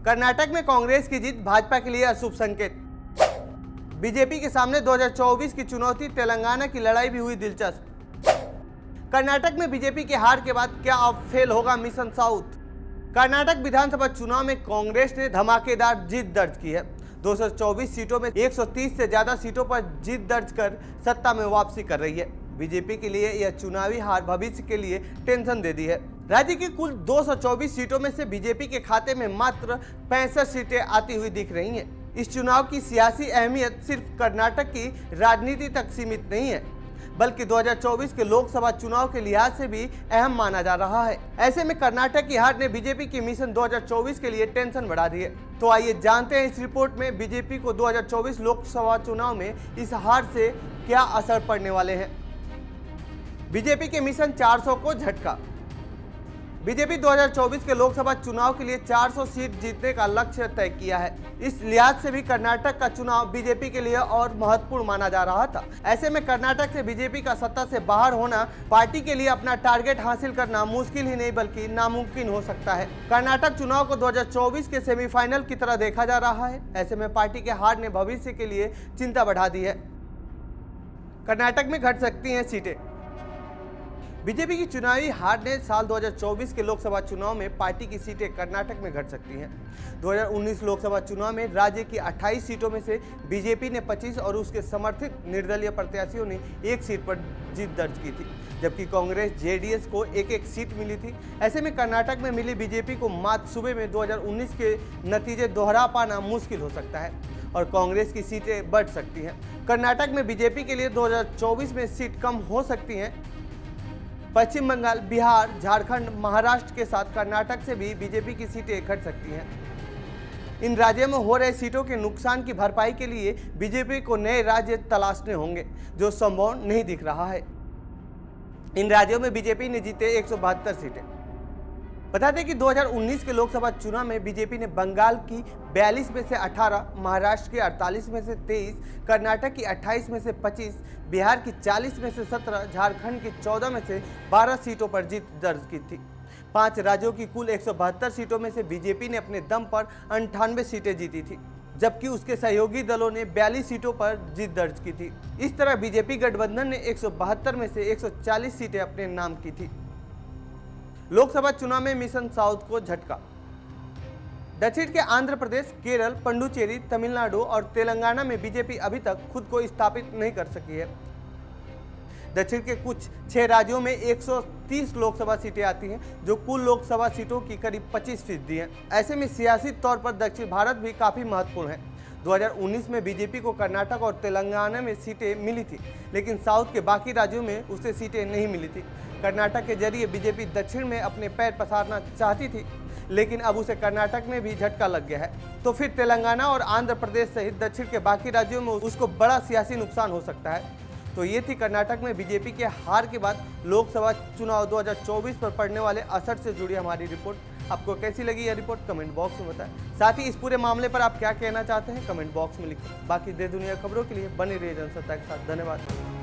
कर्नाटक में कांग्रेस की जीत भाजपा के लिए अशुभ संकेत। बीजेपी के सामने 2024 की चुनौती, तेलंगाना की लड़ाई भी हुई दिलचस्प। कर्नाटक में बीजेपी की हार के बाद क्या अब फेल होगा मिशन साउथ। कर्नाटक विधानसभा चुनाव में कांग्रेस ने धमाकेदार जीत दर्ज की है। 224 सीटों में 130 से ज्यादा सीटों पर जीत दर्ज कर सत्ता में वापसी कर रही है। बीजेपी के लिए यह चुनावी हार भविष्य के लिए टेंशन दे दी है। राज्य की कुल 224 सीटों में से बीजेपी के खाते में मात्र 65 सीटें आती हुई दिख रही हैं। इस चुनाव की सियासी अहमियत सिर्फ कर्नाटक की राजनीति तक सीमित नहीं है, बल्कि 2024 के लोकसभा चुनाव के लिहाज से भी अहम माना जा रहा है। ऐसे में कर्नाटक की हार ने बीजेपी की मिशन 2024 के लिए टेंशन बढ़ा दी है। तो आइए जानते हैं इस रिपोर्ट में बीजेपी को 2024 लोकसभा चुनाव में इस हार से क्या असर पड़ने वाले हैं। बीजेपी के मिशन 400 को झटका। बीजेपी 2024 के लोकसभा चुनाव के लिए 400 सीट जीतने का लक्ष्य तय किया है। इस लिहाज से भी कर्नाटक का चुनाव बीजेपी के लिए और महत्वपूर्ण माना जा रहा था। ऐसे में कर्नाटक से बीजेपी का सत्ता से बाहर होना पार्टी के लिए अपना टारगेट हासिल करना मुश्किल ही नहीं बल्कि नामुमकिन हो सकता है। कर्नाटक चुनाव को 2024 के सेमीफाइनल की तरह देखा जा रहा है। ऐसे में पार्टी के हार ने भविष्य के लिए चिंता बढ़ा दी है। कर्नाटक में घट सकती हैं सीटें। बीजेपी की चुनावी हार ने साल 2024 के लोकसभा चुनाव में पार्टी की सीटें कर्नाटक में घट सकती हैं। 2019 लोकसभा चुनाव में राज्य की 28 सीटों में से बीजेपी ने 25 और उसके समर्थित निर्दलीय प्रत्याशियों ने 1 सीट पर जीत दर्ज की थी, जबकि कांग्रेस जेडीएस को एक सीट मिली थी। ऐसे में कर्नाटक में मिली बीजेपी को मात सूबे में 2019 के नतीजे दोहरा पाना मुश्किल हो सकता है और कांग्रेस की सीटें बढ़ सकती हैं। कर्नाटक में बीजेपी के लिए 2024 में सीट कम हो सकती हैं। पश्चिम बंगाल, बिहार, झारखंड, महाराष्ट्र के साथ कर्नाटक से भी बीजेपी की सीटें घट सकती हैं। इन राज्यों में हो रहे सीटों के नुकसान की भरपाई के लिए बीजेपी को नए राज्य तलाशने होंगे, जो संभव नहीं दिख रहा है। इन राज्यों में बीजेपी ने जीते 172 सीटें। बता दें कि 2019 के लोकसभा चुनाव में बीजेपी ने बंगाल की 42 में से 18, महाराष्ट्र की 48 में से 23, कर्नाटक की 28 में से 25, बिहार की 40 में से 17, झारखंड की 14 में से 12 सीटों पर जीत दर्ज की थी। 5 राज्यों की कुल 172 सीटों में से बीजेपी ने अपने दम पर 98 सीटें जीती थी, जबकि उसके सहयोगी दलों ने 42 सीटों पर जीत दर्ज की थी। इस तरह बीजेपी गठबंधन ने 172 में से 140 सीटें अपने नाम की थी। लोकसभा चुनाव में मिशन साउथ को झटका। दक्षिण के आंध्र प्रदेश, केरल, पुडुचेरी, तमिलनाडु और तेलंगाना में बीजेपी अभी तक खुद को स्थापित नहीं कर सकी है। दक्षिण के कुछ 6 राज्यों में 130 लोकसभा सीटें आती हैं, जो कुल लोकसभा सीटों की करीब 25% हैं। ऐसे में सियासी तौर पर दक्षिण भारत भी काफी महत्वपूर्ण है। 2019 में बीजेपी को कर्नाटक और तेलंगाना में सीटें मिली थी, लेकिन साउथ के बाकी राज्यों में उसे सीटें नहीं मिली थी। कर्नाटक के जरिए बीजेपी दक्षिण में अपने पैर पसारना चाहती थी, लेकिन अब उसे कर्नाटक में भी झटका लग गया है। तो फिर तेलंगाना और आंध्र प्रदेश सहित दक्षिण के बाकी राज्यों में उसको बड़ा सियासी नुकसान हो सकता है। तो ये थी कर्नाटक में बीजेपी के हार के बाद लोकसभा चुनाव 2024 पर पड़ने वाले असर से जुड़ी हमारी रिपोर्ट। आपको कैसी लगी यह रिपोर्ट कमेंट बॉक्स में बताएं। साथ ही इस पूरे मामले पर आप क्या कहना चाहते हैं कमेंट बॉक्स में लिखें। बाकी देश दुनिया खबरों के लिए बने रहिए जनसत्ता के साथ। धन्यवाद।